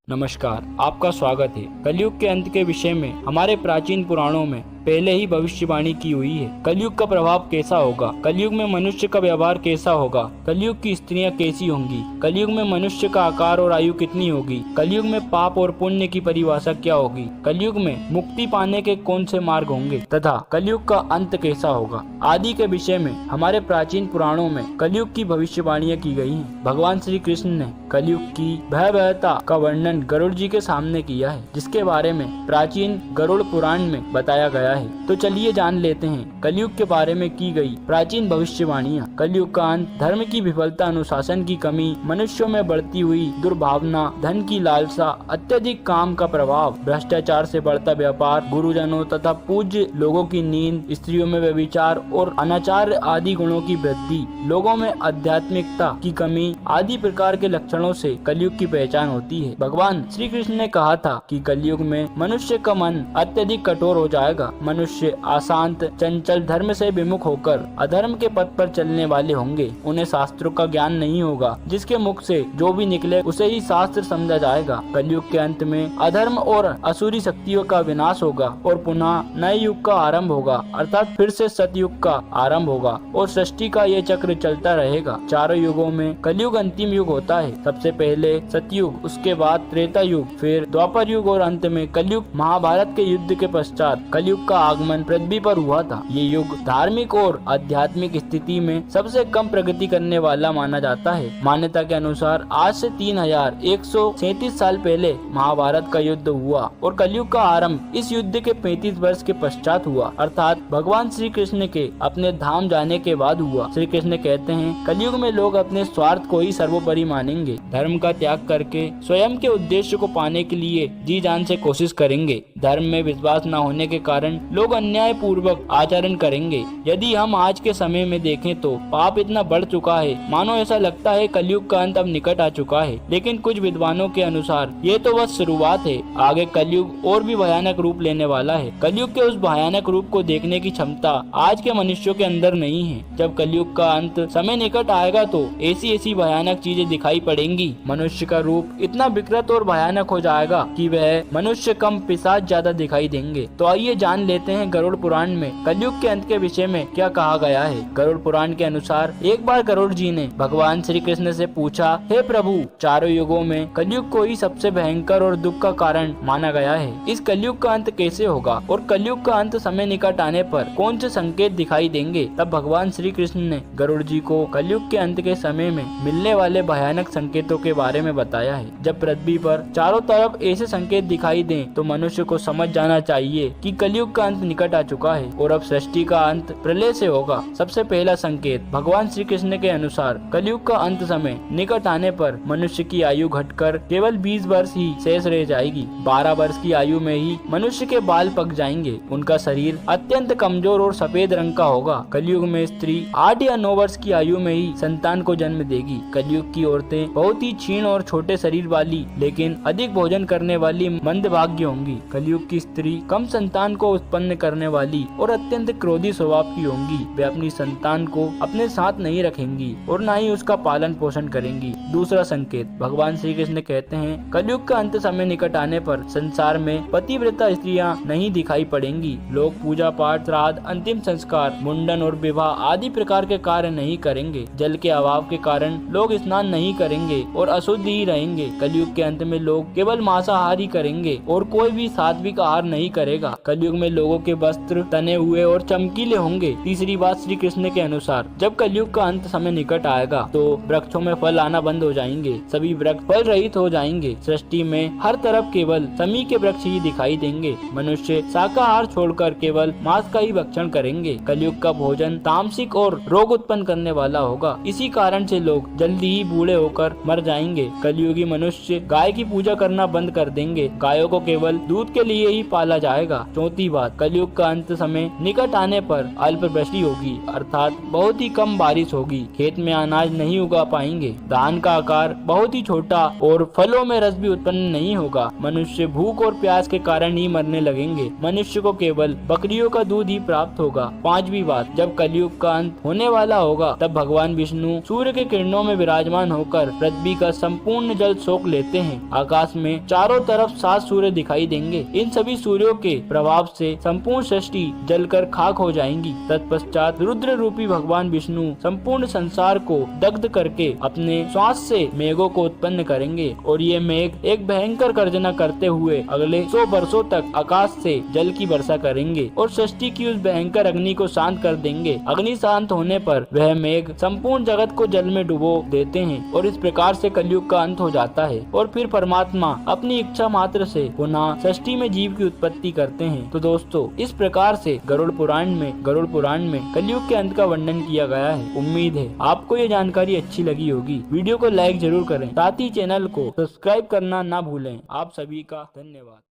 नमस्कार, आपका स्वागत है। कलयुग के अंत के विषय में हमारे प्राचीन पुराणों में पहले ही भविष्यवाणी की हुई है। कलयुग का प्रभाव कैसा होगा, कलयुग में मनुष्य का व्यवहार कैसा होगा, कलयुग की स्त्रियां कैसी होंगी, कलयुग में मनुष्य का आकार और आयु कितनी होगी, कलयुग में पाप और पुण्य की परिभाषा क्या होगी, कलयुग में मुक्ति पाने के कौन से मार्ग होंगे तथा कलयुग का अंत कैसा होगा आदि के विषय में हमारे प्राचीन पुराणों में कलयुग की भविष्यवाणियां की गई हैं। भगवान श्री कृष्ण ने कलयुग की भयावहता का वर्णन गरुड़ जी के सामने किया है, जिसके बारे में प्राचीन गरुड़ पुराण में बताया गया है। तो चलिए जान लेते हैं कलयुग के बारे में की गई प्राचीन भविष्यवाणियां। कलयुग का अंत, धर्म की विफलता, अनुशासन की कमी, मनुष्यों में बढ़ती हुई दुर्भावना, धन की लालसा, अत्यधिक काम का प्रभाव, भ्रष्टाचार से बढ़ता व्यापार, गुरुजनों तथा पूज्य लोगों की नींद, स्त्रियों में व्यभिचार और अनाचार आदि गुणों की वृद्धि, लोगों में आध्यात्मिकता की कमी आदि प्रकार के लक्षणों से कलयुग की पहचान होती है। भगवान श्री कृष्ण ने कहा था कि कलयुग में मनुष्य का मन अत्यधिक कठोर हो जाएगा। मनुष्य अशांत, चंचल, धर्म से विमुख होकर अधर्म के पथ पर चलने वाले होंगे। उन्हें शास्त्रों का ज्ञान नहीं होगा, जिसके मुख से जो भी निकले उसे ही शास्त्र समझा जाएगा। कलयुग के अंत में अधर्म और असुरी शक्तियों का विनाश होगा और पुनः नए युग का आरंभ होगा, अर्थात फिर से सतयुग का आरंभ होगा और सृष्टि का ये चक्र चलता रहेगा। चारों युगों में कलयुग अंतिम युग होता है। सबसे पहले सतयुग, उसके बाद त्रेता युग, फिर द्वापर युग और अंत में कलयुग। महाभारत के युद्ध के पश्चात कलयुग का आगमन पृथ्वी पर हुआ था। ये युग धार्मिक और आध्यात्मिक स्थिति में सबसे कम प्रगति करने वाला माना जाता है। मान्यता के अनुसार आज से 3137 साल पहले महाभारत का युद्ध हुआ और कलयुग का आरंभ इस युद्ध के 35 वर्ष के पश्चात हुआ, अर्थात भगवान श्री कृष्ण के अपने धाम जाने के बाद हुआ। श्री कृष्ण कहते हैं, कलयुग में लोग अपने स्वार्थ को ही सर्वोपरि मानेंगे। धर्म का त्याग करके स्वयं के उद्देश्य को पाने के लिए जी जान से कोशिश करेंगे। धर्म में विश्वास न होने के कारण लोग अन्याय पूर्वक आचरण करेंगे। यदि हम आज के समय में देखें तो पाप इतना बढ़ चुका है, मानो ऐसा लगता है कलयुग का अंत अब निकट आ चुका है। लेकिन कुछ विद्वानों के अनुसार ये तो बस शुरुआत है, आगे कलयुग और भी भयानक रूप लेने वाला है। कलयुग के उस भयानक रूप को देखने की क्षमता आज के मनुष्यों के अंदर नहीं है। जब कलयुग का अंत समय निकट आएगा तो ऐसी ऐसी भयानक चीजें दिखाई पड़ेंगी। मनुष्य का रूप इतना विकृत और भयानक हो जाएगा कि वह मनुष्य कम पिशाच ज्यादा दिखाई देंगे। तो आइए जान लेते हैं गरुड़ पुराण में कलयुग के अंत के विषय में क्या कहा गया है। गरुड़ पुराण के अनुसार एक बार गरुड़ जी ने भगवान श्री कृष्ण से पूछा, हे प्रभु, चारों युगों में कलयुग को ही सबसे भयंकर और दुख का कारण माना गया है। इस कलयुग का अंत कैसे होगा और कलयुग का अंत समय निकट आने पर कौन से संकेत दिखाई देंगे। तब भगवान श्री कृष्ण ने गरुड़ जी को कलयुग के अंत के समय में मिलने वाले भयानक संकेतों के बारे में बताया है। जब पृथ्वी पर चारों तरफ ऐसे संकेत दिखाई दें तो मनुष्य को समझ जाना चाहिए कि कलयुग का अंत निकट आ चुका है और अब सृष्टि का अंत प्रलय से होगा। सबसे पहला संकेत, भगवान श्री कृष्ण के अनुसार कलयुग का अंत समय निकट आने पर मनुष्य की आयु घटकर केवल 20 वर्ष ही शेष रह जाएगी। 12 वर्ष की आयु में ही मनुष्य के बाल पक जाएंगे। उनका शरीर अत्यंत कमजोर और सफेद रंग का होगा। कलयुग में स्त्री 8 या 9 वर्ष की आयु में ही संतान को जन्म देगी। कलयुग की औरतें बहुत ही क्षीण और छोटे शरीर वाली लेकिन अधिक भोजन करने वाली मंदभाग्य होंगी। कलयुग की स्त्री कम संतान को उत्पन्न करने वाली और अत्यंत क्रोधी स्वभाव की होंगी। वे अपनी संतान को अपने साथ नहीं रखेंगी और न ही उसका पालन पोषण करेंगी। दूसरा संकेत, भगवान श्री कृष्ण कहते हैं, कलयुग का अंत समय निकट आने पर संसार में पतिव्रता स्त्रियां नहीं दिखाई पड़ेंगी। लोग पूजा पाठ, श्राद्ध, अंतिम संस्कार, मुंडन और विवाह आदि प्रकार के कार्य नहीं करेंगे। जल के अभाव के कारण लोग स्नान नहीं करेंगे और अशुद्ध ही रहेंगे। कलयुग के अंत में लोग केवल मांसाहार ही करेंगे और कोई भी सात्विक आहार नहीं करेगा। कलयुग में लोगों के वस्त्र तने हुए और चमकीले होंगे। तीसरी बात, श्री कृष्ण के अनुसार जब कलयुग का अंत समय निकट आएगा तो वृक्षों में फल आना बंद हो जाएंगे। सभी वृक्ष फल रहित हो जाएंगे। सृष्टि में हर तरफ केवल समी के वृक्ष ही दिखाई देंगे। मनुष्य शाकाहार छोड़कर केवल मांस का ही भक्षण करेंगे। कलयुग का भोजन तामसिक और रोग उत्पन्न करने वाला होगा। इसी कारण से लोग जल्दी ही बूढ़े होकर मर जाएंगे। कलयुगी मनुष्य गाय की पूजा करना बंद कर देंगे। गायों को केवल दूध के लिए ही पाला जाएगा। चौथी बात, बाद कलयुग का अंत समय निकट आने पर अल्पवृष्टि होगी, अर्थात बहुत ही कम बारिश होगी। खेत में अनाज नहीं उगा पाएंगे। धान का आकार बहुत ही छोटा और फलों में रस भी उत्पन्न नहीं होगा। मनुष्य भूख और प्यास के कारण ही मरने लगेंगे। मनुष्य को केवल बकरियों का दूध ही प्राप्त होगा। पांचवी बात, जब कलयुग का अंत होने वाला होगा तब भगवान विष्णु सूर्य के किरणों में विराजमान होकर पृथ्वी का संपूर्ण जल सोख लेते हैं। आकाश में चारों तरफ 7 सूर्य दिखाई देंगे। इन सभी सूर्यों के प्रभाव से संपूर्ण सृष्टि जलकर खाक हो जाएंगी। तत्पश्चात रुद्र रूपी भगवान विष्णु संपूर्ण संसार को दग्ध करके अपने श्वास से मेघों को उत्पन्न करेंगे और ये मेघ एक भयंकर गर्जना करते हुए अगले 100 वर्षों तक आकाश से जल की वर्षा करेंगे और सृष्टि की उस भयंकर अग्नि को शांत कर देंगे। अग्नि शांत होने पर वह मेघ संपूर्ण जगत को जल में डुबो देते हैं और इस प्रकार से कलयुग का अंत हो जाता है और फिर परमात्मा अपनी इच्छा मात्र से पुनः सृष्टि में जीव की उत्पत्ति करते हैं। तो दोस्तों, इस प्रकार से गरुड़ पुराण में कलयुग के अंत का वर्णन किया गया है। उम्मीद है आपको ये जानकारी अच्छी लगी होगी। वीडियो को लाइक जरूर करें, साथ ही चैनल को सब्सक्राइब करना ना भूलें। आप सभी का धन्यवाद।